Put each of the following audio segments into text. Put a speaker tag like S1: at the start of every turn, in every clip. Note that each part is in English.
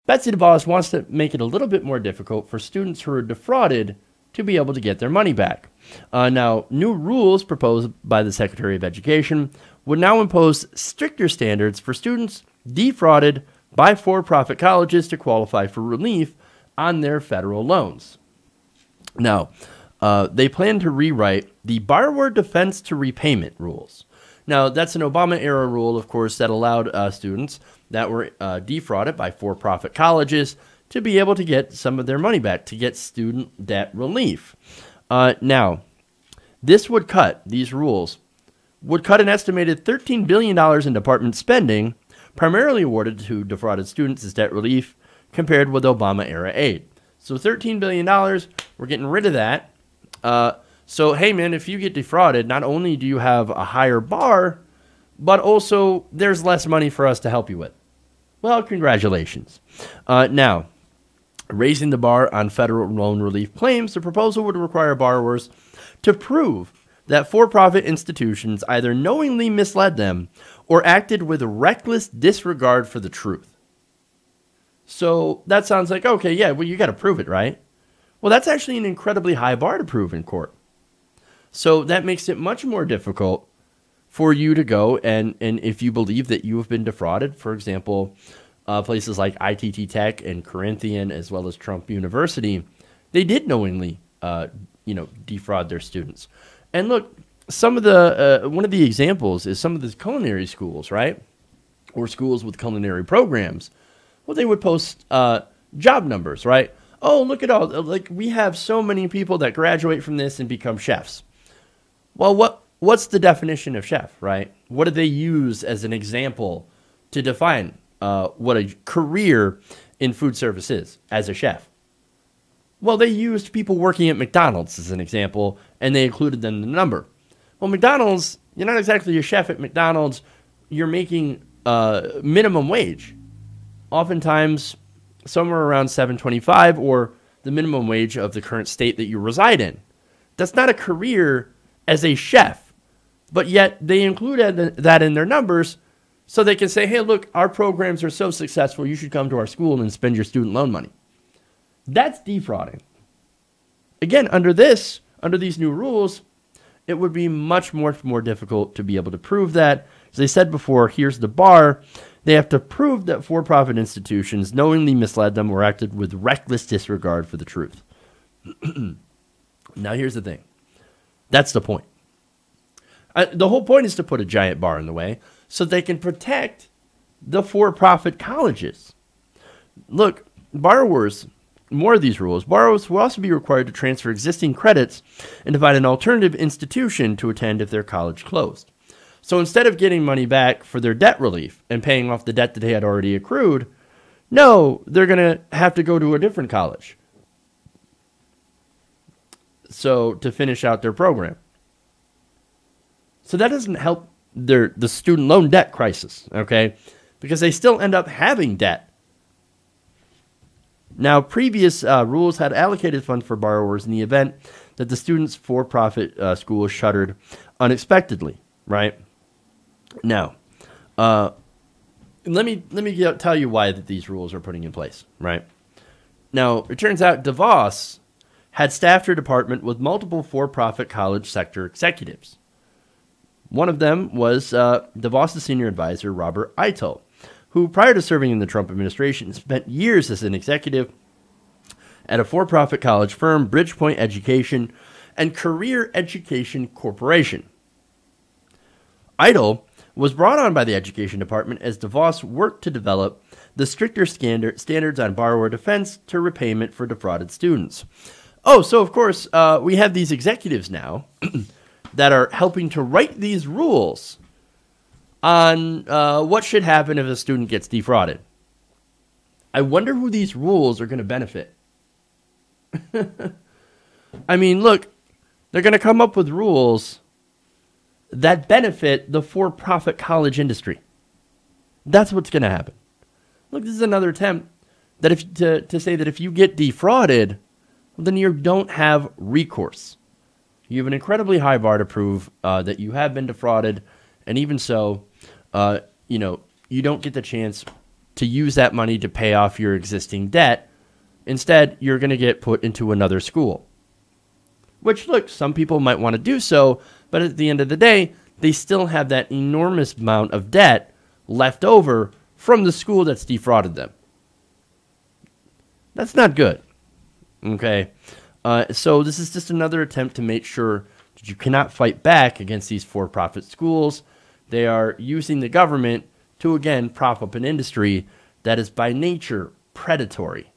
S1: Betsy DeVos wants to make it a little bit more difficult for students who are defrauded to be able to get their money back. Now, new rules proposed by the Secretary of Education would now impose stricter standards for students defrauded by for-profit colleges to qualify for relief on their federal loans. Now, they plan to rewrite the borrower defense to repayment rules. Now, that's an Obama-era rule, of course, that allowed students that were defrauded by for-profit colleges to be able to get some of their money back, to get student debt relief. Now, these rules would cut an estimated $13 billion in department spending, primarily awarded to defrauded students as debt relief, compared with Obama-era aid. So $13 billion, we're getting rid of that. So, hey, man, if you get defrauded, not only do you have a higher bar, but also there's less money for us to help you with. Well, congratulations. Now, raising the bar on federal loan relief claims, the proposal would require borrowers to prove that for-profit institutions either knowingly misled them or acted with reckless disregard for the truth. So that sounds like, okay, yeah, well, you got to prove it, right? Well, that's actually an incredibly high bar to prove in court. So that makes it much more difficult for you to go and if you believe that you have been defrauded, for example, places like ITT Tech and Corinthian, as well as Trump University, they did knowingly, defraud their students. And look, some of the one of the examples is some of the culinary schools, right, or schools with culinary programs. Well, they would post job numbers, right? Oh, look at all, like we have so many people that graduate from this and become chefs. Well, what's the definition of chef, right? What do they use as an example to define what a career in food service is as a chef? Well, they used people working at McDonald's as an example, and they included them in the number. Well, McDonald's, you're not exactly a chef at McDonald's. You're making minimum wage. Oftentimes, somewhere around $7.25 or the minimum wage of the current state that you reside in. That's not a career as a chef, but yet they included that in their numbers so they can say, hey, look, our programs are so successful, you should come to our school and spend your student loan money. That's defrauding. Again, under these new rules, it would be much more difficult to be able to prove that. As I said before, here's the bar. They have to prove that for-profit institutions knowingly misled them or acted with reckless disregard for the truth. Now, here's the thing. That's the point. The whole point is to put a giant bar in the way so they can protect the for-profit colleges. Look, borrowers, more of these rules, borrowers will also be required to transfer existing credits and to find an alternative institution to attend if their college closed. So instead of getting money back for their debt relief and paying off the debt that they had already accrued, no, they're going to have to go to a different college. So to finish out their program. So that doesn't help the student loan debt crisis, okay? Because they still end up having debt. Now, previous rules had allocated funds for borrowers in the event that the student's for-profit school was shuttered unexpectedly, right? Now, let me tell you why that these rules are putting in place, right? Now, it turns out DeVos had staffed her department with multiple for-profit college sector executives. One of them was DeVos' senior advisor, Robert Eitel, who, prior to serving in the Trump administration, spent years as an executive at a for-profit college firm, Bridgepoint Education and Career Education Corporation. Eitel was brought on by the Education Department as DeVos worked to develop the stricter standards on borrower defense to repayment for defrauded students. Oh, so of course, we have these executives now that are helping to write these rules on what should happen if a student gets defrauded. I wonder who these rules are going to benefit. I mean, look, they're going to come up with rules that benefit the for-profit college industry. That's what's going to happen. Look, this is another attempt that to say that if you get defrauded, well, then you don't have recourse. You have an incredibly high bar to prove that you have been defrauded, and even so, you don't get the chance to use that money to pay off your existing debt. Instead, you're going to get put into another school. Which, look, some people might want to do so, but at the end of the day, they still have that enormous amount of debt left over from the school that's defrauded them. That's not good. Okay? So this is just another attempt to make sure that you cannot fight back against these for-profit schools. They are using the government to, again, prop up an industry that is by nature predatory.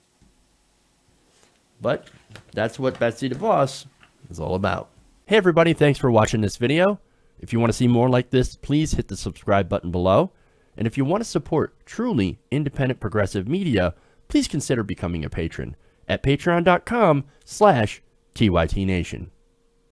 S1: But that's what Betsy DeVos is all about. Hey everybody, thanks for watching this video. If you want to see more like this, please hit the subscribe button below. And if you want to support truly independent progressive media, please consider becoming a patron at patreon.com/TYTNation.